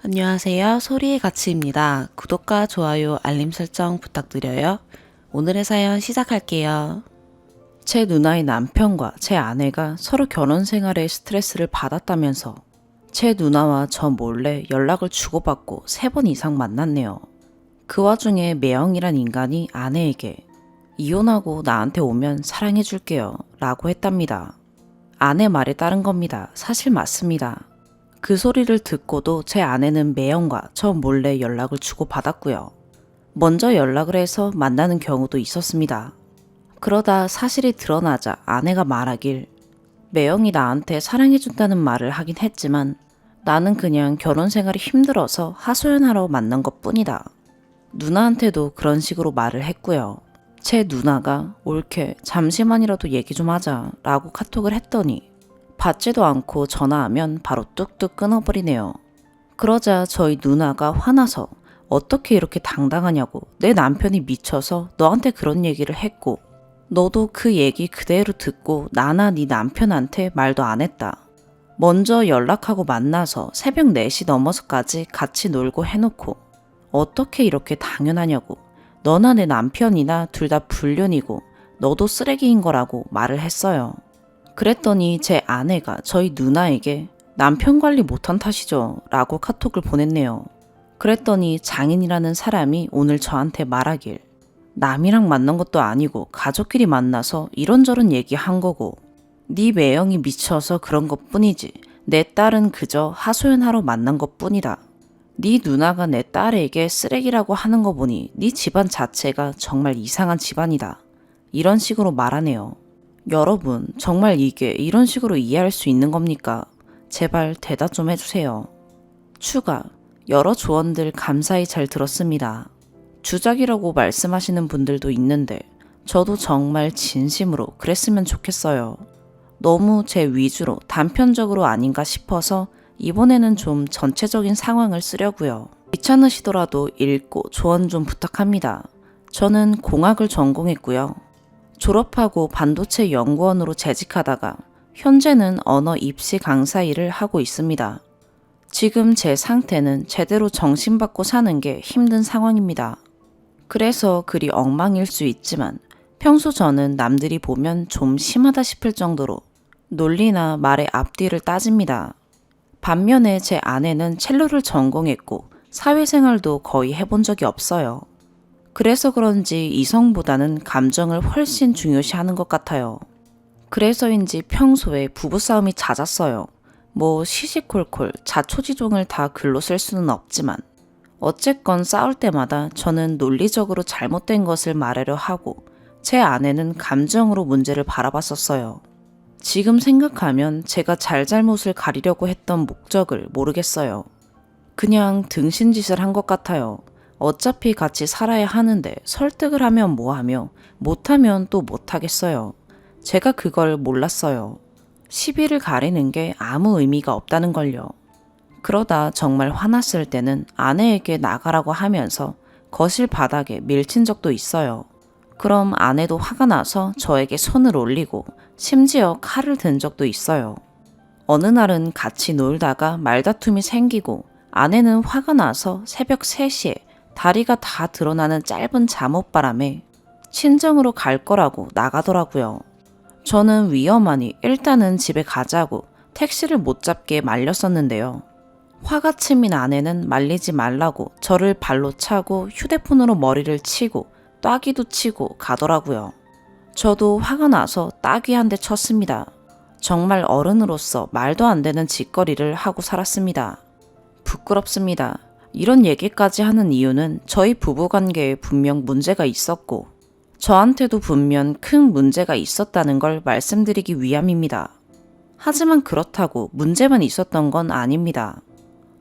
안녕하세요. 소리의 가치입니다. 구독과 좋아요, 알림 설정 부탁드려요. 오늘의 사연 시작할게요. 제 누나의 남편과 제 아내가 서로 결혼 생활에 스트레스를 받았다면서 제 누나와 저 몰래 연락을 주고받고 3번 이상 만났네요. 그 와중에 매형이란 인간이 아내에게 이혼하고 나한테 오면 사랑해줄게요 라고 했답니다. 아내 말에 따른 겁니다. 사실 맞습니다. 그 소리를 듣고도 제 아내는 매형과 저 몰래 연락을 주고받았고요. 먼저 연락을 해서 만나는 경우도 있었습니다. 그러다 사실이 드러나자 아내가 말하길 매형이 나한테 사랑해준다는 말을 하긴 했지만 나는 그냥 결혼 생활이 힘들어서 하소연하러 만난 것 뿐이다. 누나한테도 그런 식으로 말을 했고요. 제 누나가 옳게 잠시만이라도 얘기 좀 하자 라고 카톡을 했더니 받지도 않고 전화하면 바로 뚝뚝 끊어버리네요. 그러자 저희 누나가 화나서 어떻게 이렇게 당당하냐고 내 남편이 미쳐서 너한테 그런 얘기를 했고 너도 그 얘기 그대로 듣고 나나 네 남편한테 말도 안 했다. 먼저 연락하고 만나서 새벽 4시 넘어서까지 같이 놀고 해놓고 어떻게 이렇게 당연하냐고 너나 내 남편이나 둘 다 불륜이고 너도 쓰레기인 거라고 말을 했어요. 그랬더니 제 아내가 저희 누나에게 남편 관리 못한 탓이죠 라고 카톡을 보냈네요. 그랬더니 장인이라는 사람이 오늘 저한테 말하길 남이랑 만난 것도 아니고 가족끼리 만나서 이런저런 얘기한 거고 네 매형이 미쳐서 그런 것 뿐이지 내 딸은 그저 하소연하러 만난 것 뿐이다. 네 누나가 내 딸에게 쓰레기라고 하는 거 보니 네 집안 자체가 정말 이상한 집안이다. 이런 식으로 말하네요. 여러분, 정말 이게 이런 식으로 이해할 수 있는 겁니까? 제발 대답 좀 해주세요. 추가, 여러 조언들 감사히 잘 들었습니다. 주작이라고 말씀하시는 분들도 있는데 저도 정말 진심으로 그랬으면 좋겠어요. 너무 제 위주로 단편적으로 아닌가 싶어서 이번에는 좀 전체적인 상황을 쓰려고요. 귀찮으시더라도 읽고 조언 좀 부탁합니다. 저는 공학을 전공했고요. 졸업하고 반도체 연구원으로 재직하다가 현재는 언어 입시 강사 일을 하고 있습니다. 지금 제 상태는 제대로 정신받고 사는 게 힘든 상황입니다. 그래서 그리 엉망일 수 있지만 평소 저는 남들이 보면 좀 심하다 싶을 정도로 논리나 말의 앞뒤를 따집니다. 반면에 제 아내는 첼로를 전공했고 사회생활도 거의 해본 적이 없어요. 그래서 그런지 이성보다는 감정을 훨씬 중요시하는 것 같아요. 그래서인지 평소에 부부싸움이 잦았어요. 뭐 시시콜콜 자초지종을 다 글로 쓸 수는 없지만 어쨌건 싸울 때마다 저는 논리적으로 잘못된 것을 말하려 하고 제 아내는 감정으로 문제를 바라봤었어요. 지금 생각하면 제가 잘잘못을 가리려고 했던 목적을 모르겠어요. 그냥 등신짓을 한 것 같아요. 어차피 같이 살아야 하는데 설득을 하면 뭐하며 못하면 또 못하겠어요. 제가 그걸 몰랐어요. 시비를 가리는 게 아무 의미가 없다는 걸요. 그러다 정말 화났을 때는 아내에게 나가라고 하면서 거실 바닥에 밀친 적도 있어요. 그럼 아내도 화가 나서 저에게 손을 올리고 심지어 칼을 든 적도 있어요. 어느 날은 같이 놀다가 말다툼이 생기고 아내는 화가 나서 새벽 3시에 다리가 다 드러나는 짧은 잠옷바람에 친정으로 갈 거라고 나가더라고요. 저는 위험하니 일단은 집에 가자고 택시를 못 잡게 말렸었는데요. 화가 치민 아내는 말리지 말라고 저를 발로 차고 휴대폰으로 머리를 치고 따귀도 치고 가더라고요. 저도 화가 나서 따귀 한 대 쳤습니다. 정말 어른으로서 말도 안 되는 짓거리를 하고 살았습니다. 부끄럽습니다. 이런 얘기까지 하는 이유는 저희 부부관계에 분명 문제가 있었고 저한테도 분명 큰 문제가 있었다는 걸 말씀드리기 위함입니다. 하지만 그렇다고 문제만 있었던 건 아닙니다.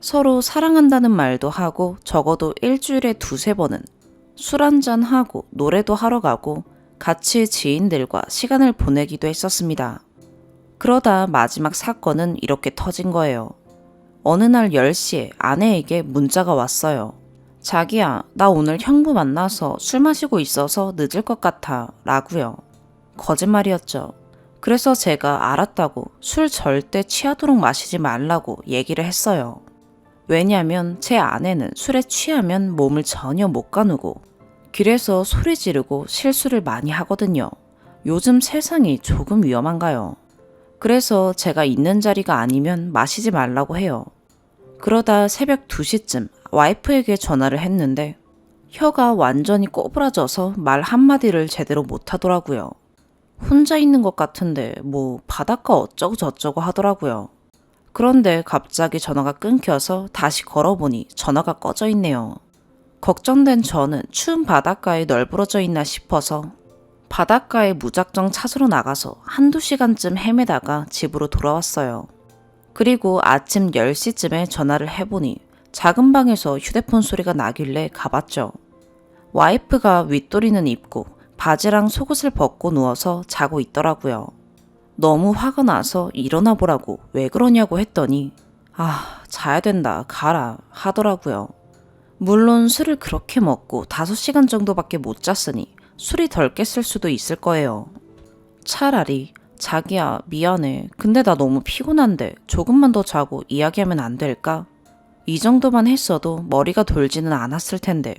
서로 사랑한다는 말도 하고 적어도 일주일에 2~3번은 술 한잔 하고 노래도 하러 가고 같이 지인들과 시간을 보내기도 했었습니다. 그러다 마지막 사건은 이렇게 터진 거예요. 어느 날 10시에 아내에게 문자가 왔어요. 자기야, 나 오늘 형부 만나서 술 마시고 있어서 늦을 것 같아 라고요. 거짓말이었죠. 그래서 제가 알았다고 술 절대 취하도록 마시지 말라고 얘기를 했어요. 왜냐면 제 아내는 술에 취하면 몸을 전혀 못 가누고 길에서 소리 지르고 실수를 많이 하거든요. 요즘 세상이 조금 위험한가요? 그래서 제가 있는 자리가 아니면 마시지 말라고 해요. 그러다 새벽 2시쯤 와이프에게 전화를 했는데 혀가 완전히 꼬부라져서 말 한마디를 제대로 못하더라고요. 혼자 있는 것 같은데 뭐 바닷가 어쩌고 저쩌고 하더라고요. 그런데 갑자기 전화가 끊겨서 다시 걸어보니 전화가 꺼져 있네요. 걱정된 저는 추운 바닷가에 널브러져 있나 싶어서 바닷가에 무작정 찾으러 나가서 한두 시간쯤 헤매다가 집으로 돌아왔어요. 그리고 아침 10시쯤에 전화를 해보니 작은 방에서 휴대폰 소리가 나길래 가봤죠. 와이프가 윗도리는 입고 바지랑 속옷을 벗고 누워서 자고 있더라고요. 너무 화가 나서 일어나 보라고 왜 그러냐고 했더니 자야 된다 가라 하더라고요. 물론 술을 그렇게 먹고 5시간 정도밖에 못 잤으니 술이 덜 깼을 수도 있을 거예요. 차라리 자기야 미안해 근데 나 너무 피곤한데 조금만 더 자고 이야기하면 안 될까? 이 정도만 했어도 머리가 돌지는 않았을 텐데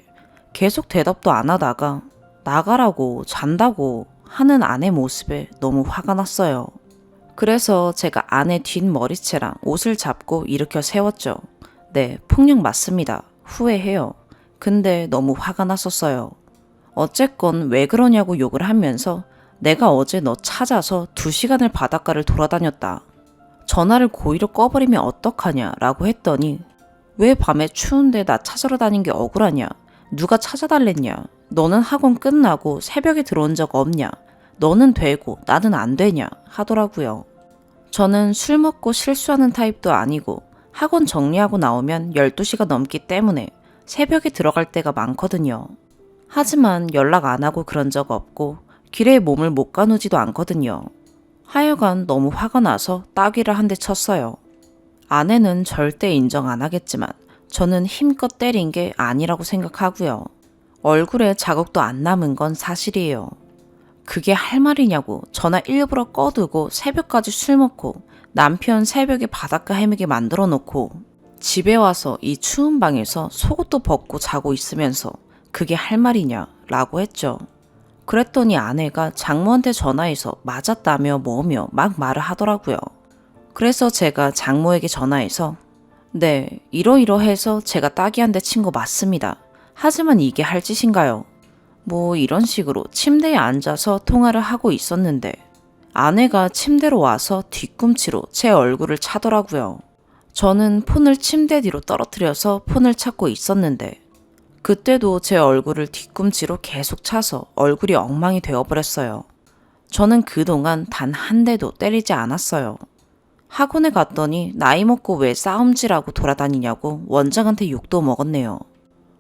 계속 대답도 안 하다가 나가라고 잔다고 하는 아내 모습에 너무 화가 났어요. 그래서 제가 아내 뒷머리채랑 옷을 잡고 일으켜 세웠죠. 네, 폭력 맞습니다. 후회해요. 근데 너무 화가 났었어요. 어쨌건 왜 그러냐고 욕을 하면서 내가 어제 너 찾아서 2시간을 바닷가를 돌아다녔다. 전화를 고의로 꺼버리면 어떡하냐 라고 했더니 왜 밤에 추운데 나 찾으러 다닌 게 억울하냐? 누가 찾아달랬냐? 너는 학원 끝나고 새벽에 들어온 적 없냐? 너는 되고 나는 안 되냐? 하더라고요. 저는 술 먹고 실수하는 타입도 아니고 학원 정리하고 나오면 12시가 넘기 때문에 새벽에 들어갈 때가 많거든요. 하지만 연락 안 하고 그런 적 없고 길에 몸을 못 가누지도 않거든요. 하여간 너무 화가 나서 따귀를 한 대 쳤어요. 아내는 절대 인정 안 하겠지만 저는 힘껏 때린 게 아니라고 생각하고요. 얼굴에 자국도 안 남은 건 사실이에요. 그게 할 말이냐고 전화 일부러 꺼두고 새벽까지 술 먹고 남편 새벽에 바닷가 헤매게 만들어 놓고 집에 와서 이 추운 방에서 속옷도 벗고 자고 있으면서 그게 할 말이냐 라고 했죠. 그랬더니 아내가 장모한테 전화해서 맞았다며 뭐며 막 말을 하더라고요. 그래서 제가 장모에게 전화해서 네, 이러이러해서 제가 따귀한테 친 거 맞습니다. 하지만 이게 할 짓인가요? 뭐 이런 식으로 침대에 앉아서 통화를 하고 있었는데 아내가 침대로 와서 뒤꿈치로 제 얼굴을 차더라고요. 저는 폰을 침대 뒤로 떨어뜨려서 폰을 찾고 있었는데 그때도 제 얼굴을 뒤꿈치로 계속 차서 얼굴이 엉망이 되어버렸어요. 저는 그동안 단 한 대도 때리지 않았어요. 학원에 갔더니 나이 먹고 왜 싸움질하고 돌아다니냐고 원장한테 욕도 먹었네요.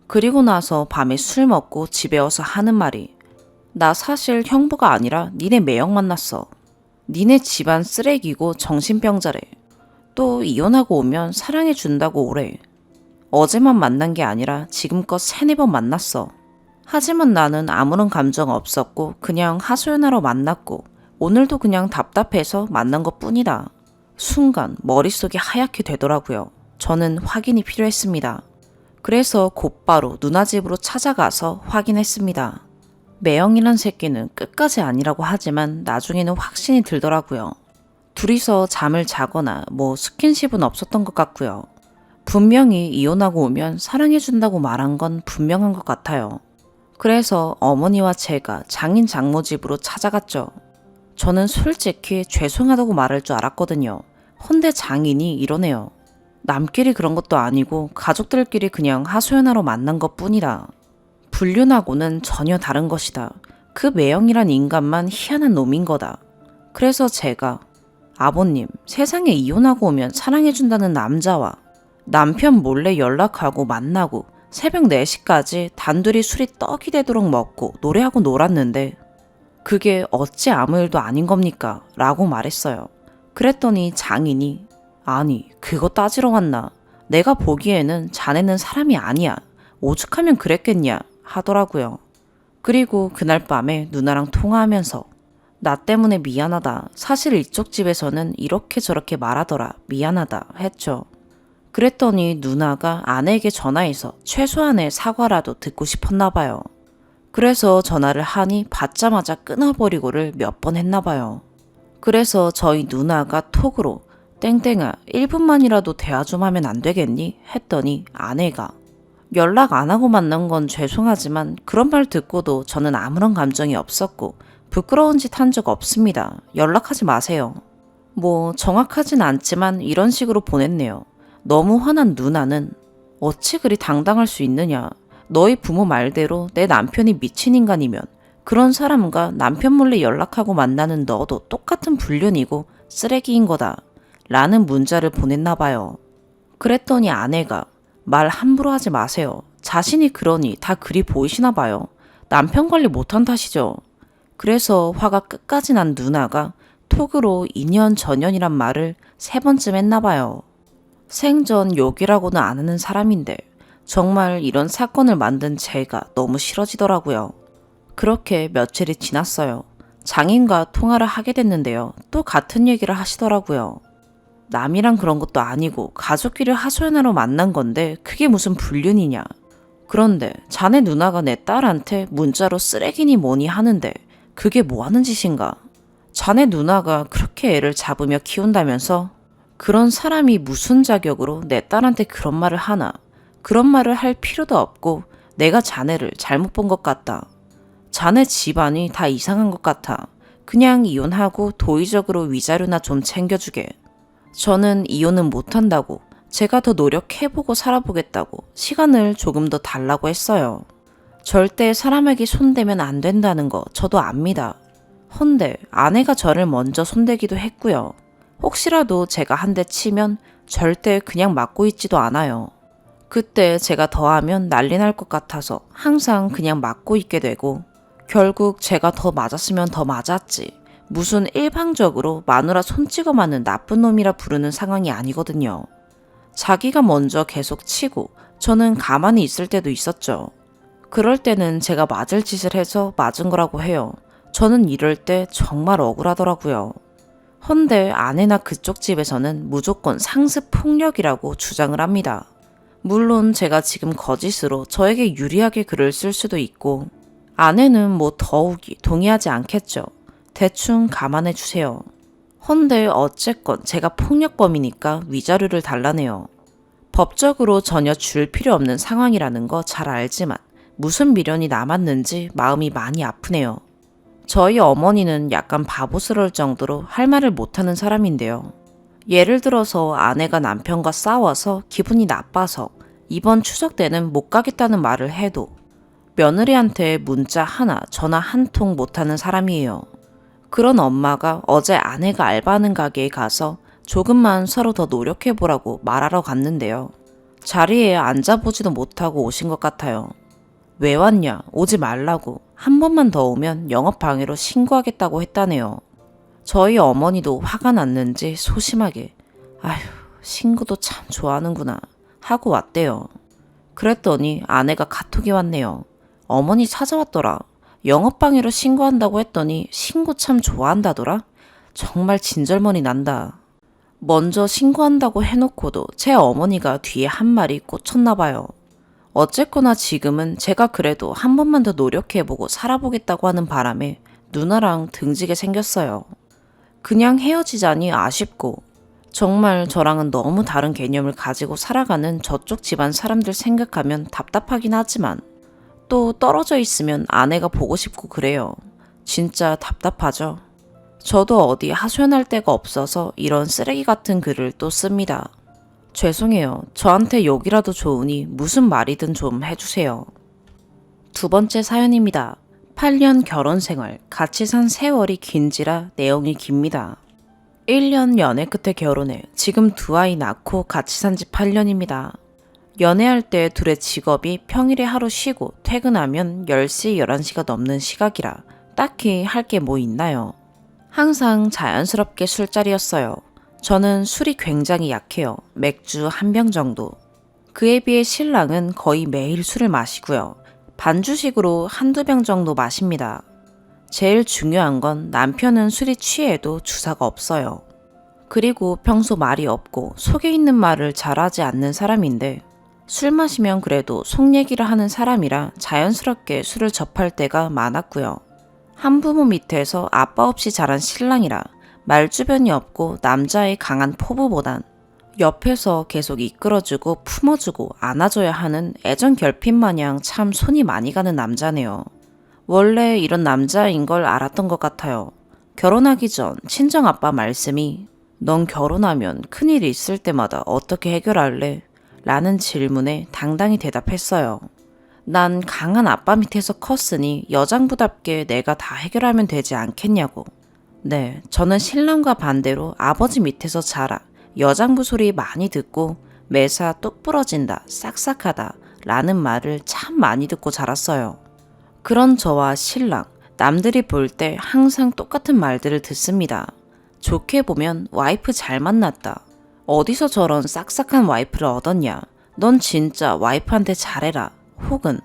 그리고 나서 밤에 술 먹고 집에 와서 하는 말이 나 사실 형부가 아니라 니네 매형 만났어. 니네 집안 쓰레기고 정신병자래. 또 이혼하고 오면 사랑해준다고 오래. 어제만 만난 게 아니라 지금껏 3-4번 만났어. 하지만 나는 아무런 감정 없었고 그냥 하소연하러 만났고 오늘도 그냥 답답해서 만난 것 뿐이다. 순간 머릿속이 하얗게 되더라고요. 저는 확인이 필요했습니다. 그래서 곧바로 누나 집으로 찾아가서 확인했습니다. 매형이란 새끼는 끝까지 아니라고 하지만 나중에는 확신이 들더라고요. 둘이서 잠을 자거나 뭐 스킨십은 없었던 것 같고요. 분명히 이혼하고 오면 사랑해준다고 말한 건 분명한 것 같아요. 그래서 어머니와 제가 장인 장모 집으로 찾아갔죠. 저는 솔직히 죄송하다고 말할 줄 알았거든요. 헌데 장인이 이러네요. 남끼리 그런 것도 아니고 가족들끼리 그냥 하소연하러 만난 것 뿐이다. 불륜하고는 전혀 다른 것이다. 그 매형이란 인간만 희한한 놈인 거다. 그래서 제가 아버님, 세상에 이혼하고 오면 사랑해준다는 남자와 남편 몰래 연락하고 만나고 새벽 4시까지 단둘이 술이 떡이 되도록 먹고 노래하고 놀았는데 그게 어찌 아무 일도 아닌 겁니까? 라고 말했어요. 그랬더니 장인이 아니 그거 따지러 왔나? 내가 보기에는 자네는 사람이 아니야. 오죽하면 그랬겠냐? 하더라고요. 그리고 그날 밤에 누나랑 통화하면서 나 때문에 미안하다. 사실 이쪽 집에서는 이렇게 저렇게 말하더라. 미안하다. 했죠. 그랬더니 누나가 아내에게 전화해서 최소한의 사과라도 듣고 싶었나 봐요. 그래서 전화를 하니 받자마자 끊어버리고를 몇 번 했나 봐요. 그래서 저희 누나가 톡으로 땡땡아 1분만이라도 대화 좀 하면 안 되겠니? 했더니 아내가 연락 안 하고 만난 건 죄송하지만 그런 말 듣고도 저는 아무런 감정이 없었고 부끄러운 짓 한 적 없습니다. 연락하지 마세요. 뭐 정확하진 않지만 이런 식으로 보냈네요. 너무 화난 누나는 어찌 그리 당당할 수 있느냐. 너희 부모 말대로 내 남편이 미친 인간이면 그런 사람과 남편 몰래 연락하고 만나는 너도 똑같은 불륜이고 쓰레기인 거다. 라는 문자를 보냈나 봐요. 그랬더니 아내가 말 함부로 하지 마세요. 자신이 그러니 다 그리 보이시나 봐요. 남편 관리 못한 탓이죠. 그래서 화가 끝까지 난 누나가 톡으로 2년 전년이란 말을 3번쯤 했나 봐요. 생전 욕이라고는 안 하는 사람인데 정말 이런 사건을 만든 제가 너무 싫어지더라고요. 그렇게 며칠이 지났어요. 장인과 통화를 하게 됐는데요. 또 같은 얘기를 하시더라고요. 남이랑 그런 것도 아니고 가족끼리 하소연하러 만난 건데 그게 무슨 불륜이냐. 그런데 자네 누나가 내 딸한테 문자로 쓰레기니 뭐니 하는데 그게 뭐 하는 짓인가. 자네 누나가 그렇게 애를 잡으며 키운다면서 그런 사람이 무슨 자격으로 내 딸한테 그런 말을 하나. 그런 말을 할 필요도 없고 내가 자네를 잘못 본 것 같다. 자네 집안이 다 이상한 것 같아. 그냥 이혼하고 도의적으로 위자료나 좀 챙겨주게. 저는 이혼은 못한다고 제가 더 노력해보고 살아보겠다고 시간을 조금 더 달라고 했어요. 절대 사람에게 손대면 안 된다는 거 저도 압니다. 헌데 아내가 저를 먼저 손대기도 했고요. 혹시라도 제가 한 대 치면 절대 그냥 맞고 있지도 않아요. 그때 제가 더하면 난리 날 것 같아서 항상 그냥 맞고 있게 되고 결국 제가 더 맞았으면 더 맞았지. 무슨 일방적으로 마누라 손 찍어 맞는 나쁜 놈이라 부르는 상황이 아니거든요. 자기가 먼저 계속 치고 저는 가만히 있을 때도 있었죠. 그럴 때는 제가 맞을 짓을 해서 맞은 거라고 해요. 저는 이럴 때 정말 억울하더라고요. 헌데 아내나 그쪽 집에서는 무조건 상습 폭력이라고 주장을 합니다. 물론 제가 지금 거짓으로 저에게 유리하게 글을 쓸 수도 있고 아내는 뭐 더욱이 동의하지 않겠죠. 대충 감안해 주세요. 헌데 어쨌건 제가 폭력범이니까 위자료를 달라네요. 법적으로 전혀 줄 필요 없는 상황이라는 거 잘 알지만 무슨 미련이 남았는지 마음이 많이 아프네요. 저희 어머니는 약간 바보스러울 정도로 할 말을 못하는 사람인데요. 예를 들어서 아내가 남편과 싸워서 기분이 나빠서 이번 추석 때는 못 가겠다는 말을 해도 며느리한테 문자 하나, 전화 한 통 못하는 사람이에요. 그런 엄마가 어제 아내가 알바하는 가게에 가서 조금만 서로 더 노력해보라고 말하러 갔는데요. 자리에 앉아보지도 못하고 오신 것 같아요. 왜 왔냐? 오지 말라고. 한 번만 더 오면 영업방해로 신고하겠다고 했다네요. 저희 어머니도 화가 났는지 소심하게 아휴 신고도 참 좋아하는구나 하고 왔대요. 그랬더니 아내가 카톡이 왔네요. 어머니 찾아왔더라. 영업방해로 신고한다고 했더니 신고 참 좋아한다더라. 정말 진절머니 난다. 먼저 신고한다고 해놓고도 제 어머니가 뒤에 한 말이 꽂혔나 봐요. 어쨌거나 지금은 제가 그래도 한 번만 더 노력해보고 살아보겠다고 하는 바람에 누나랑 등지게 생겼어요. 그냥 헤어지자니 아쉽고 정말 저랑은 너무 다른 개념을 가지고 살아가는 저쪽 집안 사람들 생각하면 답답하긴 하지만 또 떨어져 있으면 아내가 보고 싶고 그래요. 진짜 답답하죠. 저도 어디 하소연할 데가 없어서 이런 쓰레기 같은 글을 또 씁니다. 죄송해요. 저한테 욕이라도 좋으니 무슨 말이든 좀 해주세요. 두 번째 사연입니다. 8년 결혼 생활, 같이 산 세월이 긴지라 내용이 깁니다. 1년 연애 끝에 결혼해 지금 두 아이 낳고 같이 산 지 8년입니다. 연애할 때 둘의 직업이 평일에 하루 쉬고 퇴근하면 10시, 11시가 넘는 시각이라 딱히 할 게 뭐 있나요? 항상 자연스럽게 술자리였어요. 저는 술이 굉장히 약해요. 맥주 한 병 정도. 그에 비해 신랑은 거의 매일 술을 마시고요. 반주식으로 한두 병 정도 마십니다. 제일 중요한 건 남편은 술이 취해도 주사가 없어요. 그리고 평소 말이 없고 속에 있는 말을 잘하지 않는 사람인데 술 마시면 그래도 속 얘기를 하는 사람이라 자연스럽게 술을 접할 때가 많았고요. 한부모 밑에서 아빠 없이 자란 신랑이라 말주변이 없고 남자의 강한 포부보단 옆에서 계속 이끌어주고 품어주고 안아줘야 하는 애정 결핍 마냥 참 손이 많이 가는 남자네요. 원래 이런 남자인 걸 알았던 것 같아요. 결혼하기 전 친정아빠 말씀이 넌 결혼하면 큰일이 있을 때마다 어떻게 해결할래? 라는 질문에 당당히 대답했어요. 난 강한 아빠 밑에서 컸으니 여장부답게 내가 다 해결하면 되지 않겠냐고. 네, 저는 신랑과 반대로 아버지 밑에서 자라 여장부 소리 많이 듣고 매사 뚝 부러진다, 싹싹하다 라는 말을 참 많이 듣고 자랐어요. 그런 저와 신랑, 남들이 볼 때 항상 똑같은 말들을 듣습니다. 좋게 보면 와이프 잘 만났다. 어디서 저런 싹싹한 와이프를 얻었냐. 넌 진짜 와이프한테 잘해라. 혹은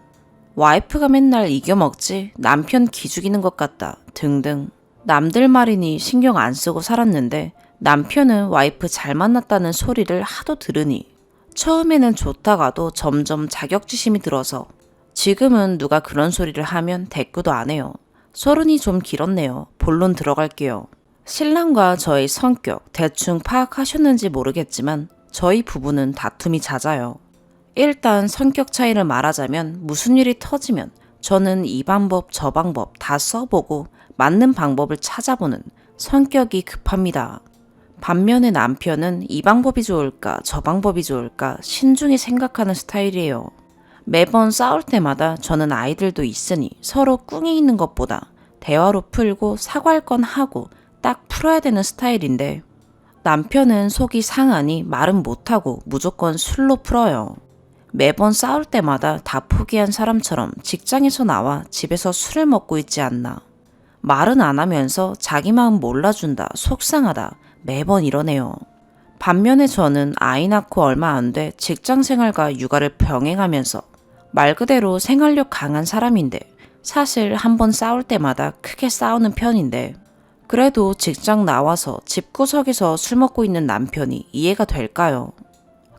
와이프가 맨날 이겨먹지 남편 기죽이는 것 같다. 등등. 남들 말이니 신경 안 쓰고 살았는데 남편은 와이프 잘 만났다는 소리를 하도 들으니 처음에는 좋다가도 점점 자격지심이 들어서 지금은 누가 그런 소리를 하면 대꾸도 안 해요. 서른이 좀 길었네요. 본론 들어갈게요. 신랑과 저의 성격 대충 파악하셨는지 모르겠지만 저희 부부는 다툼이 잦아요. 일단 성격 차이를 말하자면 무슨 일이 터지면 저는 이 방법 저 방법 다 써보고 맞는 방법을 찾아보는 성격이 급합니다. 반면에 남편은 이 방법이 좋을까 저 방법이 좋을까 신중히 생각하는 스타일이에요. 매번 싸울 때마다 저는 아이들도 있으니 서로 꿍이 있는 것보다 대화로 풀고 사과할 건 하고 딱 풀어야 되는 스타일인데 남편은 속이 상하니 말은 못하고 무조건 술로 풀어요. 매번 싸울 때마다 다 포기한 사람처럼 직장에서 나와 집에서 술을 먹고 있지 않나. 말은 안 하면서 자기 마음 몰라준다, 속상하다 매번 이러네요. 반면에 저는 아이 낳고 얼마 안 돼 직장 생활과 육아를 병행하면서 말 그대로 생활력 강한 사람인데 사실 한번 싸울 때마다 크게 싸우는 편인데 그래도 직장 나와서 집구석에서 술 먹고 있는 남편이 이해가 될까요?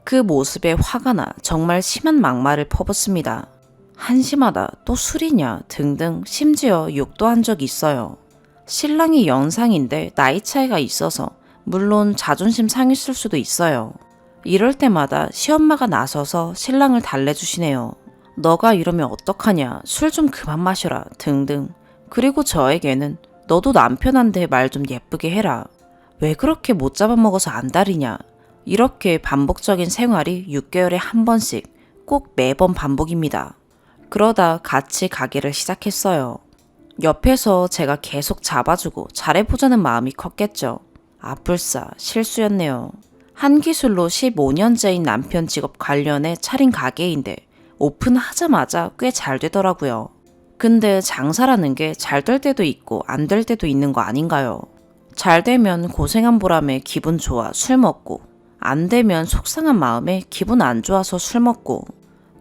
그 모습에 화가 나 정말 심한 막말을 퍼붓습니다. 한심하다, 또 술이냐 등등 심지어 욕도 한 적이 있어요. 신랑이 연상인데 나이 차이가 있어서 물론 자존심 상했을 수도 있어요. 이럴 때마다 시엄마가 나서서 신랑을 달래주시네요. 너가 이러면 어떡하냐, 술 좀 그만 마셔라 등등. 그리고 저에게는 너도 남편한테 말 좀 예쁘게 해라. 왜 그렇게 못 잡아먹어서 안달이냐. 이렇게 반복적인 생활이 6개월에 한 번씩 꼭 매번 반복입니다. 그러다 같이 가게를 시작했어요. 옆에서 제가 계속 잡아주고 잘해보자는 마음이 컸겠죠. 아뿔싸 실수였네요. 한 기술로 15년째인 남편 직업 관련해 차린 가게인데 오픈하자마자 꽤 잘 되더라고요. 근데 장사라는 게 잘 될 때도 있고 안 될 때도 있는 거 아닌가요? 잘 되면 고생한 보람에 기분 좋아 술 먹고 안 되면 속상한 마음에 기분 안 좋아서 술 먹고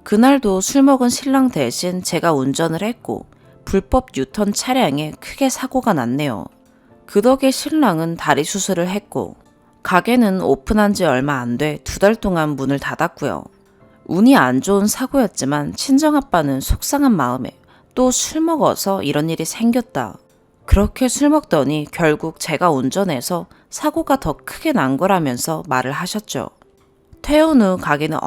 그날도 술 먹은 신랑 대신 제가 운전을 했고 불법 유턴 차량에 크게 사고가 났네요. 그 덕에 신랑은 다리 수술을 했고 가게는 오픈한 지 얼마 안 돼 2달 동안 문을 닫았고요. 운이 안 좋은 사고였지만 친정아빠는 속상한 마음에 또 술 먹어서 이런 일이 생겼다. 그렇게 술 먹더니 결국 제가 운전해서 사고가 더 크게 난 거라면서 말을 하셨죠. 퇴원 후 가게는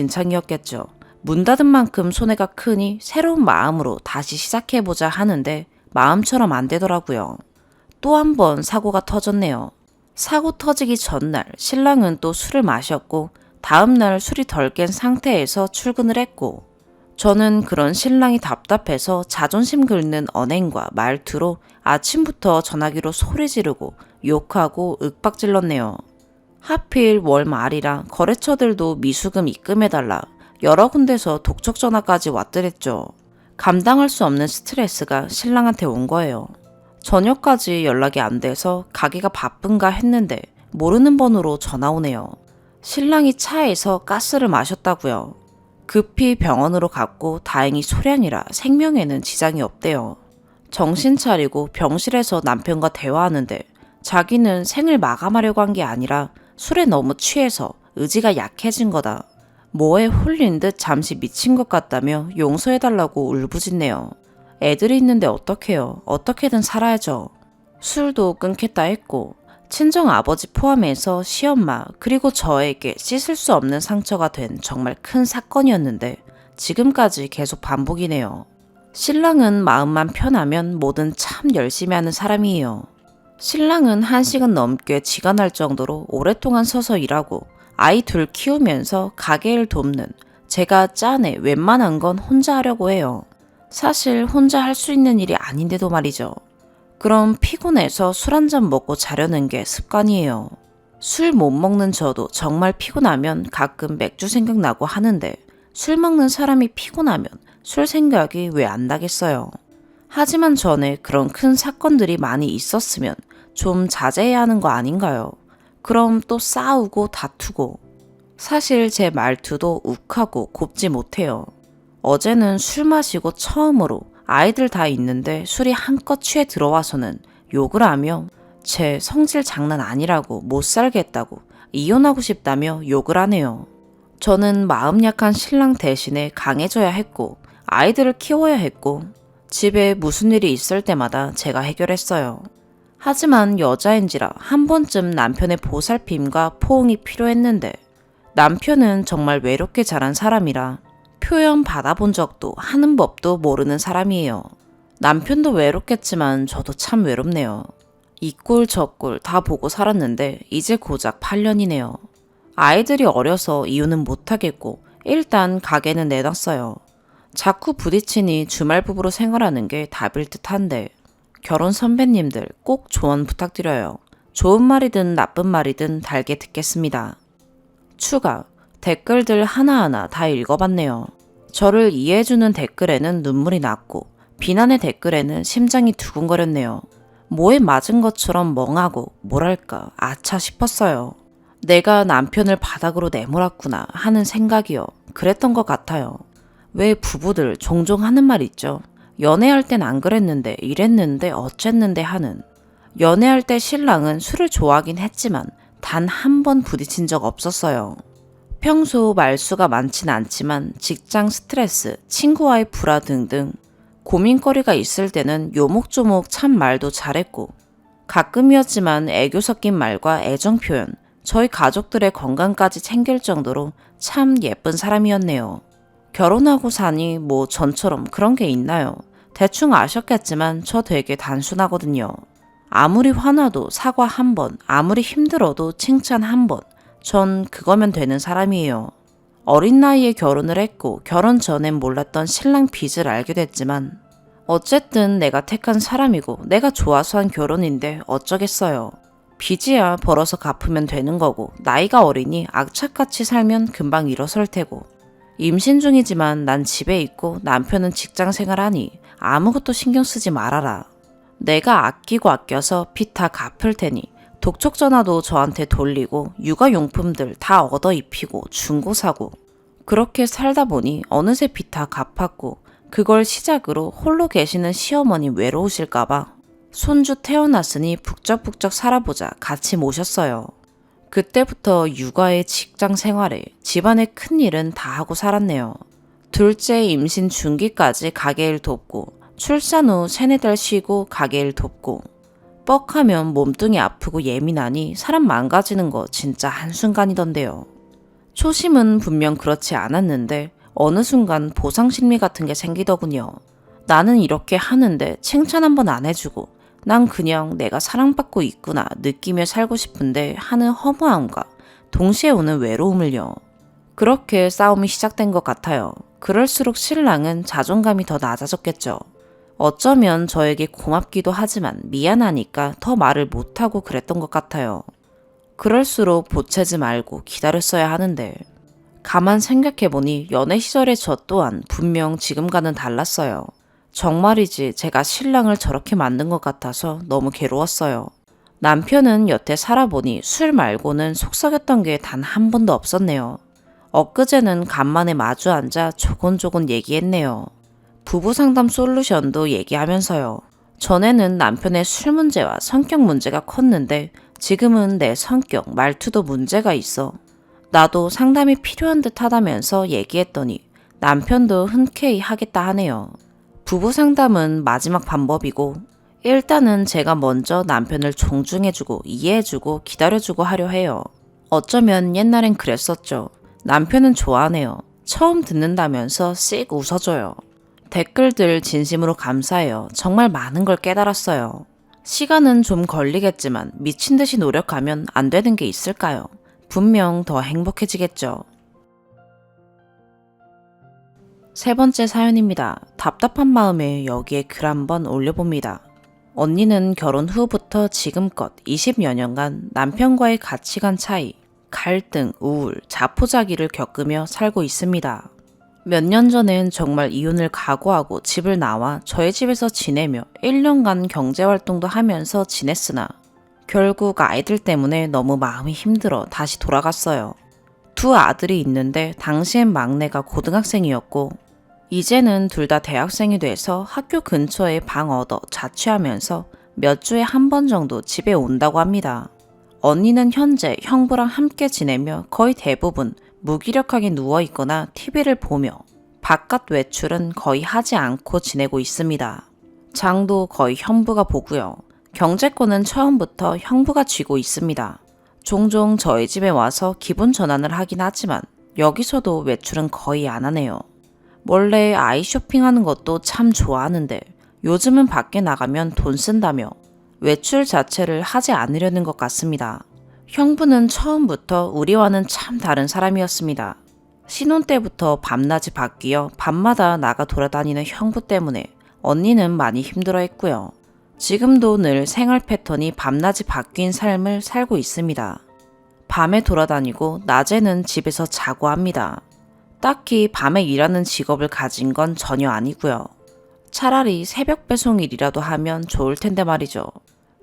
엉망진창이었겠죠. 문 닫은 만큼 손해가 크니 새로운 마음으로 다시 시작해보자 하는데 마음처럼 안 되더라고요. 또 한 번 사고가 터졌네요. 사고 터지기 전날 신랑은 또 술을 마셨고 다음날 술이 덜 깬 상태에서 출근을 했고 저는 그런 신랑이 답답해서 자존심 긁는 언행과 말투로 아침부터 전화기로 소리 지르고 욕하고 윽박질렀네요. 하필 월 말이라 거래처들도 미수금 입금해달라 여러 군데서 독촉 전화까지 왔더랬죠. 감당할 수 없는 스트레스가 신랑한테 온 거예요. 저녁까지 연락이 안 돼서 가게가 바쁜가 했는데 모르는 번호로 전화 오네요. 신랑이 차에서 가스를 마셨다고요. 급히 병원으로 갔고 다행히 소량이라 생명에는 지장이 없대요. 정신 차리고 병실에서 남편과 대화하는데 자기는 생을 마감하려고 한 게 아니라 술에 너무 취해서 의지가 약해진 거다. 뭐에 홀린 듯 잠시 미친 것 같다며 용서해달라고 울부짖네요. 애들이 있는데 어떡해요. 어떻게든 살아야죠. 술도 끊겠다 했고 친정 아버지 포함해서 시엄마 그리고 저에게 씻을 수 없는 상처가 된 정말 큰 사건이었는데 지금까지 계속 반복이네요. 신랑은 마음만 편하면 뭐든 참 열심히 하는 사람이에요. 신랑은 1시간 넘게 쥐가 날 정도로 오랫동안 서서 일하고 아이 둘 키우면서 가게일 돕는 제가 짠에 웬만한 건 혼자 하려고 해요. 사실 혼자 할 수 있는 일이 아닌데도 말이죠. 그럼 피곤해서 술 한잔 먹고 자려는 게 습관이에요. 술 못 먹는 저도 정말 피곤하면 가끔 맥주 생각나고 하는데 술 먹는 사람이 피곤하면 술 생각이 왜 안 나겠어요. 하지만 전에 그런 큰 사건들이 많이 있었으면 좀 자제해야 하는 거 아닌가요? 그럼 또 싸우고 다투고. 사실 제 말투도 욱하고 곱지 못해요. 어제는 술 마시고 처음으로 아이들 다 있는데 술이 한껏 취해 들어와서는 욕을 하며 제 성질 장난 아니라고 못 살겠다고 이혼하고 싶다며 욕을 하네요. 저는 마음 약한 신랑 대신에 강해져야 했고 아이들을 키워야 했고 집에 무슨 일이 있을 때마다 제가 해결했어요. 하지만 여자인지라 한 번쯤 남편의 보살핌과 포옹이 필요했는데 남편은 정말 외롭게 자란 사람이라 표현 받아본 적도 하는 법도 모르는 사람이에요. 남편도 외롭겠지만 저도 참 외롭네요. 이 꼴 저 꼴 다 보고 살았는데 이제 고작 8년이네요. 아이들이 어려서 이유는 못하겠고 일단 가게는 내놨어요. 자꾸 부딪히니 주말 부부로 생활하는 게 답일 듯한데 결혼 선배님들 꼭 조언 부탁드려요. 좋은 말이든 나쁜 말이든 달게 듣겠습니다. 추가, 댓글들 하나하나 다 읽어봤네요. 저를 이해해주는 댓글에는 눈물이 났고 비난의 댓글에는 심장이 두근거렸네요. 뭐에 맞은 것처럼 멍하고 뭐랄까 아차 싶었어요. 내가 남편을 바닥으로 내몰았구나 하는 생각이요. 그랬던 것 같아요. 왜 부부들 종종 하는 말 있죠. 연애할 땐 안 그랬는데 이랬는데 어쨌는데 하는. 연애할 때 신랑은 술을 좋아하긴 했지만 단 한 번 부딪힌 적 없었어요. 평소 말수가 많진 않지만 직장 스트레스, 친구와의 불화 등등 고민거리가 있을 때는 요목조목 참 말도 잘했고 가끔이었지만 애교 섞인 말과 애정 표현, 저희 가족들의 건강까지 챙길 정도로 참 예쁜 사람이었네요. 결혼하고 사니 뭐 전처럼 그런 게 있나요? 대충 아셨겠지만 저 되게 단순하거든요. 아무리 화나도 사과 한 번, 아무리 힘들어도 칭찬 한 번, 전 그거면 되는 사람이에요. 어린 나이에 결혼을 했고 결혼 전엔 몰랐던 신랑 빚을 알게 됐지만 어쨌든 내가 택한 사람이고 내가 좋아서 한 결혼인데 어쩌겠어요. 빚이야 벌어서 갚으면 되는 거고 나이가 어리니 악착같이 살면 금방 일어설 테고 임신 중이지만 난 집에 있고 남편은 직장 생활하니 아무것도 신경 쓰지 말아라. 내가 아끼고 아껴서 빚 다 갚을 테니 독촉 전화도 저한테 돌리고 육아용품들 다 얻어 입히고 중고 사고 그렇게 살다 보니 어느새 빚 다 갚았고 그걸 시작으로 홀로 계시는 시어머니 외로우실까봐 손주 태어났으니 북적북적 살아보자 같이 모셨어요. 그때부터 육아에 직장 생활에 집안의 큰일은 다 하고 살았네요. 둘째 임신 중기까지 가게일 돕고 출산 후 3-4달 쉬고 가게일 돕고 뻑하면 몸뚱이 아프고 예민하니 사람 망가지는 거 진짜 한순간이던데요. 초심은 분명 그렇지 않았는데 어느 순간 보상심리 같은 게 생기더군요. 나는 이렇게 하는데 칭찬 한번 안 해주고 난 그냥 내가 사랑받고 있구나 느끼며 살고 싶은데 하는 허무함과 동시에 오는 외로움을요. 그렇게 싸움이 시작된 것 같아요. 그럴수록 신랑은 자존감이 더 낮아졌겠죠. 어쩌면 저에게 고맙기도 하지만 미안하니까 더 말을 못하고 그랬던 것 같아요. 그럴수록 보채지 말고 기다렸어야 하는데 가만 생각해보니 연애 시절의 저 또한 분명 지금과는 달랐어요. 정말이지 제가 신랑을 저렇게 만든 것 같아서 너무 괴로웠어요. 남편은 여태 살아보니 술 말고는 속썩였던 게 단 한 번도 없었네요. 엊그제는 간만에 마주 앉아 조곤조곤 얘기했네요. 부부 상담 솔루션도 얘기하면서요. 전에는 남편의 술 문제와 성격 문제가 컸는데 지금은 내 성격, 말투도 문제가 있어. 나도 상담이 필요한 듯 하다면서 얘기했더니 남편도 흔쾌히 하겠다 하네요. 부부 상담은 마지막 방법이고 일단은 제가 먼저 남편을 존중해주고 이해해주고 기다려주고 하려 해요. 어쩌면 옛날엔 그랬었죠. 남편은 좋아하네요. 처음 듣는다면서 씩 웃어줘요. 댓글들 진심으로 감사해요. 정말 많은 걸 깨달았어요. 시간은 좀 걸리겠지만 미친 듯이 노력하면 안 되는 게 있을까요? 분명 더 행복해지겠죠. 세 번째 사연입니다. 답답한 마음에 여기에 글 한번 올려봅니다. 언니는 결혼 후부터 지금껏 20여 년간 남편과의 가치관 차이, 갈등, 우울, 자포자기를 겪으며 살고 있습니다. 몇 년 전엔 정말 이혼을 각오하고 집을 나와 저희 집에서 지내며 1년간 경제활동도 하면서 지냈으나 결국 아이들 때문에 너무 마음이 힘들어 다시 돌아갔어요. 두 아들이 있는데 당시엔 막내가 고등학생이었고 이제는 둘 다 대학생이 돼서 학교 근처에 방 얻어 자취하면서 몇 주에 한 번 정도 집에 온다고 합니다. 언니는 현재 형부랑 함께 지내며 거의 대부분 무기력하게 누워있거나 TV를 보며 바깥 외출은 거의 하지 않고 지내고 있습니다. 장도 거의 형부가 보고요. 경제권은 처음부터 형부가 쥐고 있습니다. 종종 저희 집에 와서 기분 전환을 하긴 하지만 여기서도 외출은 거의 안 하네요. 원래 아이 쇼핑하는 것도 참 좋아하는데 요즘은 밖에 나가면 돈 쓴다며 외출 자체를 하지 않으려는 것 같습니다. 형부는 처음부터 우리와는 참 다른 사람이었습니다. 신혼 때부터 밤낮이 바뀌어 밤마다 나가 돌아다니는 형부 때문에 언니는 많이 힘들어했고요. 지금도 늘 생활 패턴이 밤낮이 바뀐 삶을 살고 있습니다. 밤에 돌아다니고 낮에는 집에서 자고 합니다. 딱히 밤에 일하는 직업을 가진 건 전혀 아니고요. 차라리 새벽 배송 일이라도 하면 좋을 텐데 말이죠.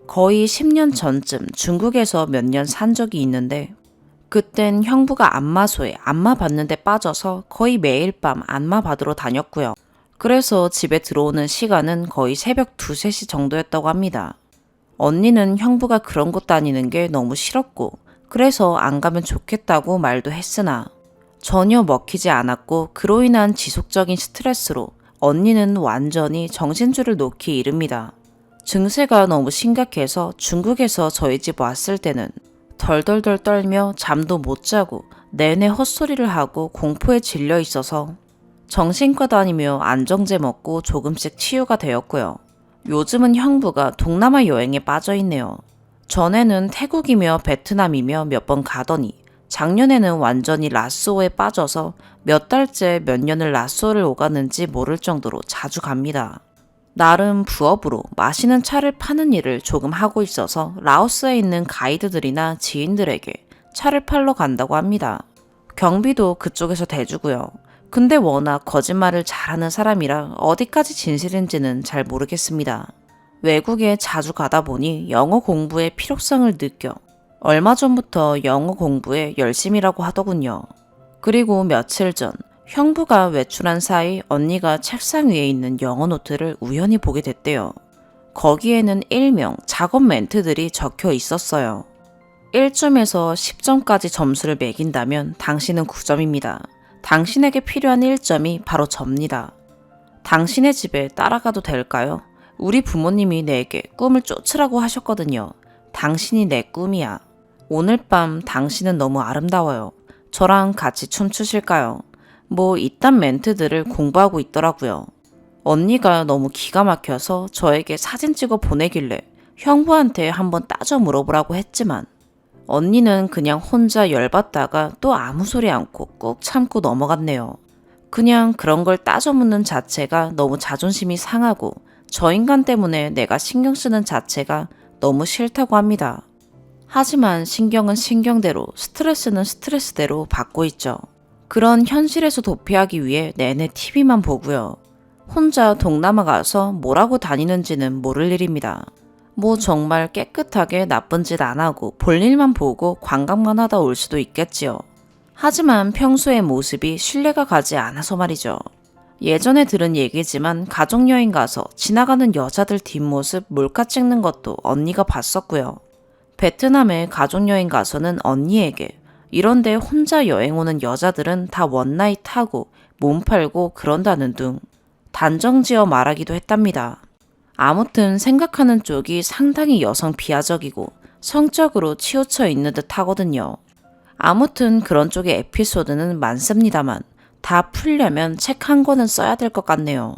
거의 10년 전쯤 중국에서 몇 년 산 적이 있는데 그땐 형부가 안마소에 안마 받는 데 빠져서 거의 매일 밤 안마 받으러 다녔고요. 그래서 집에 들어오는 시간은 거의 새벽 2, 3시 정도였다고 합니다. 언니는 형부가 그런 곳 다니는 게 너무 싫었고 그래서 안 가면 좋겠다고 말도 했으나 전혀 먹히지 않았고 그로 인한 지속적인 스트레스로 언니는 완전히 정신줄을 놓기 이릅니다. 증세가 너무 심각해서 중국에서 저희 집 왔을 때는 덜덜덜 떨며 잠도 못 자고 내내 헛소리를 하고 공포에 질려 있어서 정신과 다니며 안정제 먹고 조금씩 치유가 되었고요. 요즘은 형부가 동남아 여행에 빠져 있네요. 전에는 태국이며 베트남이며 몇 번 가더니 작년에는 완전히 라쏘에 빠져서 몇 달째 몇 년을 라쏘를 오갔는지 모를 정도로 자주 갑니다. 나름 부업으로 마시는 차를 파는 일을 조금 하고 있어서 라오스에 있는 가이드들이나 지인들에게 차를 팔러 간다고 합니다. 경비도 그쪽에서 대주고요. 근데 워낙 거짓말을 잘하는 사람이라 어디까지 진실인지는 잘 모르겠습니다. 외국에 자주 가다 보니 영어 공부의 필요성을 느껴 얼마 전부터 영어 공부에 열심이라고 하더군요. 그리고 며칠 전 형부가 외출한 사이 언니가 책상 위에 있는 영어 노트를 우연히 보게 됐대요. 거기에는 일명 작업 멘트들이 적혀 있었어요. 1점에서 10점까지 점수를 매긴다면 당신은 9점입니다. 당신에게 필요한 1점이 바로 접니다. 당신의 집에 따라가도 될까요? 우리 부모님이 내게 꿈을 쫓으라고 하셨거든요. 당신이 내 꿈이야. 오늘 밤 당신은 너무 아름다워요. 저랑 같이 춤추실까요? 뭐 이딴 멘트들을 공부하고 있더라고요. 언니가 너무 기가 막혀서 저에게 사진 찍어 보내길래 형부한테 한번 따져 물어보라고 했지만 언니는 그냥 혼자 열받다가 또 아무 소리 않고 꾹 참고 넘어갔네요. 그냥 그런 걸 따져 묻는 자체가 너무 자존심이 상하고 저 인간 때문에 내가 신경 쓰는 자체가 너무 싫다고 합니다. 하지만 신경은 신경대로 스트레스는 스트레스대로 받고 있죠. 그런 현실에서 도피하기 위해 내내 TV만 보고요. 혼자 동남아 가서 뭐라고 다니는지는 모를 일입니다. 뭐 정말 깨끗하게 나쁜 짓 안 하고 볼 일만 보고 관광만 하다 올 수도 있겠지요. 하지만 평소의 모습이 신뢰가 가지 않아서 말이죠. 예전에 들은 얘기지만 가족여행 가서 지나가는 여자들 뒷모습 몰카 찍는 것도 언니가 봤었고요. 베트남에 가족여행 가서는 언니에게 이런데 혼자 여행 오는 여자들은 다 원나잇 하고 몸 팔고 그런다는 둥 단정지어 말하기도 했답니다. 아무튼 생각하는 쪽이 상당히 여성 비하적이고 성적으로 치우쳐 있는 듯 하거든요. 아무튼 그런 쪽의 에피소드는 많습니다만 다 풀려면 책 한 권은 써야 될 것 같네요.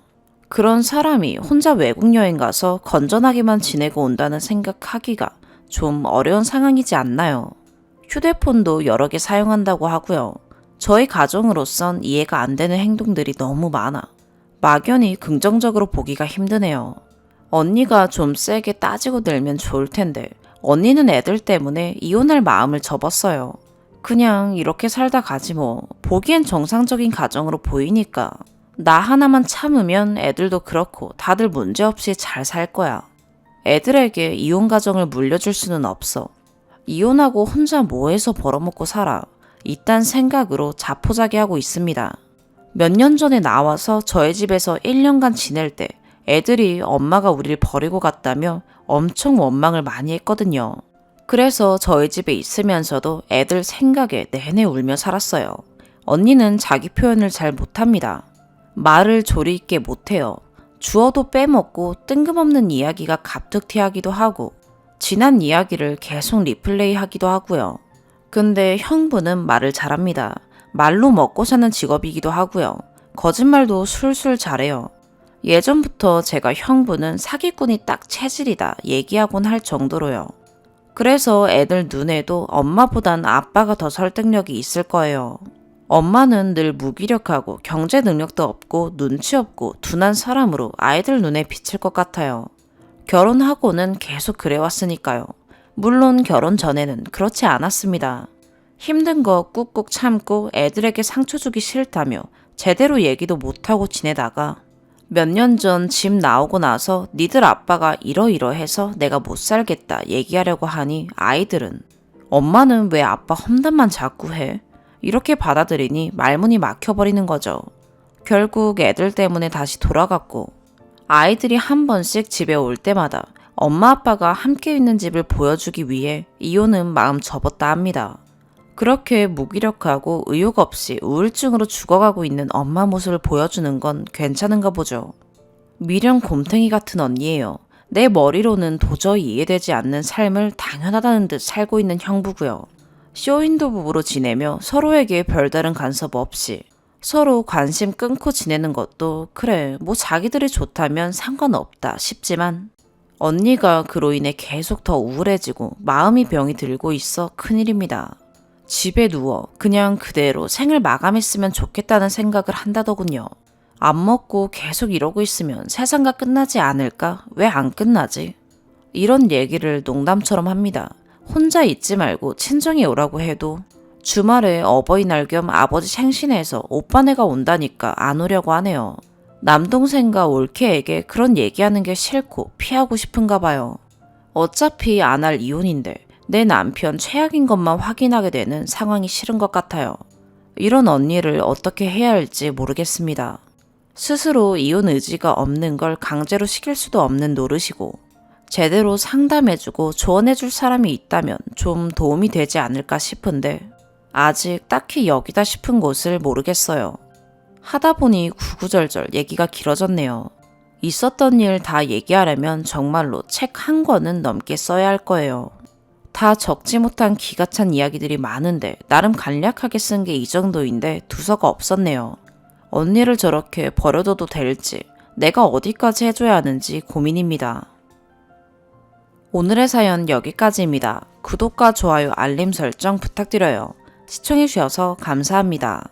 그런 사람이 혼자 외국 여행 가서 건전하게만 지내고 온다는 생각하기가 좀 어려운 상황이지 않나요? 휴대폰도 여러 개 사용한다고 하고요. 저희 가정으로선 이해가 안 되는 행동들이 너무 많아 막연히 긍정적으로 보기가 힘드네요. 언니가 좀 세게 따지고 들면 좋을 텐데 언니는 애들 때문에 이혼할 마음을 접었어요. 그냥 이렇게 살다 가지 뭐. 보기엔 정상적인 가정으로 보이니까. 나 하나만 참으면 애들도 그렇고 다들 문제없이 잘 살 거야. 애들에게 이혼 가정을 물려줄 수는 없어. 이혼하고 혼자 뭐해서 벌어먹고 살아. 이딴 생각으로 자포자기하고 있습니다. 몇 년 전에 나와서 저희 집에서 1년간 지낼 때 애들이 엄마가 우리를 버리고 갔다며 엄청 원망을 많이 했거든요. 그래서 저희 집에 있으면서도 애들 생각에 내내 울며 살았어요. 언니는 자기 표현을 잘 못합니다. 말을 조리 있게 못해요. 주어도 빼먹고 뜬금없는 이야기가 갑툭튀하기도 하고 지난 이야기를 계속 리플레이 하기도 하고요. 근데 형부는 말을 잘합니다. 말로 먹고 사는 직업이기도 하고요. 거짓말도 술술 잘해요. 예전부터 제가 형부는 사기꾼이 딱 체질이다 얘기하곤 할 정도로요. 그래서 애들 눈에도 엄마보단 아빠가 더 설득력이 있을 거예요. 엄마는 늘 무기력하고 경제 능력도 없고 눈치 없고 둔한 사람으로 아이들 눈에 비칠 것 같아요. 결혼하고는 계속 그래왔으니까요. 물론 결혼 전에는 그렇지 않았습니다. 힘든 거 꾹꾹 참고 애들에게 상처 주기 싫다며 제대로 얘기도 못하고 지내다가 몇 년 전 집 나오고 나서 니들 아빠가 이러이러해서 내가 못 살겠다 얘기하려고 하니 아이들은 엄마는 왜 아빠 험담만 자꾸 해? 이렇게 받아들이니 말문이 막혀버리는 거죠. 결국 애들 때문에 다시 돌아갔고 아이들이 한 번씩 집에 올 때마다 엄마 아빠가 함께 있는 집을 보여주기 위해 이혼은 마음 접었다 합니다. 그렇게 무기력하고 의욕 없이 우울증으로 죽어가고 있는 엄마 모습을 보여주는 건 괜찮은가 보죠. 미련 곰탱이 같은 언니예요. 내 머리로는 도저히 이해되지 않는 삶을 당연하다는 듯 살고 있는 형부고요. 쇼윈도 부부로 지내며 서로에게 별다른 간섭 없이 서로 관심 끊고 지내는 것도 그래 뭐 자기들이 좋다면 상관없다 싶지만 언니가 그로 인해 계속 더 우울해지고 마음이 병이 들고 있어 큰일입니다. 집에 누워 그냥 그대로 생을 마감했으면 좋겠다는 생각을 한다더군요. 안 먹고 계속 이러고 있으면 세상과 끝나지 않을까? 왜 안 끝나지? 이런 얘기를 농담처럼 합니다. 혼자 있지 말고 친정에 오라고 해도 주말에 어버이날 겸 아버지 생신해서 오빠네가 온다니까 안 오려고 하네요. 남동생과 올케에게 그런 얘기하는 게 싫고 피하고 싶은가 봐요. 어차피 안 할 이혼인데 내 남편 최악인 것만 확인하게 되는 상황이 싫은 것 같아요. 이런 언니를 어떻게 해야 할지 모르겠습니다. 스스로 이혼 의지가 없는 걸 강제로 시킬 수도 없는 노릇이고 제대로 상담해주고 조언해줄 사람이 있다면 좀 도움이 되지 않을까 싶은데 아직 딱히 여기다 싶은 곳을 모르겠어요. 하다 보니 구구절절 얘기가 길어졌네요. 있었던 일 다 얘기하려면 정말로 책 한 권은 넘게 써야 할 거예요. 다 적지 못한 기가 찬 이야기들이 많은데 나름 간략하게 쓴 게 이 정도인데 두서가 없었네요. 언니를 저렇게 버려둬도 될지 내가 어디까지 해줘야 하는지 고민입니다. 오늘의 사연 여기까지입니다. 구독과 좋아요 알림 설정 부탁드려요. 시청해주셔서 감사합니다.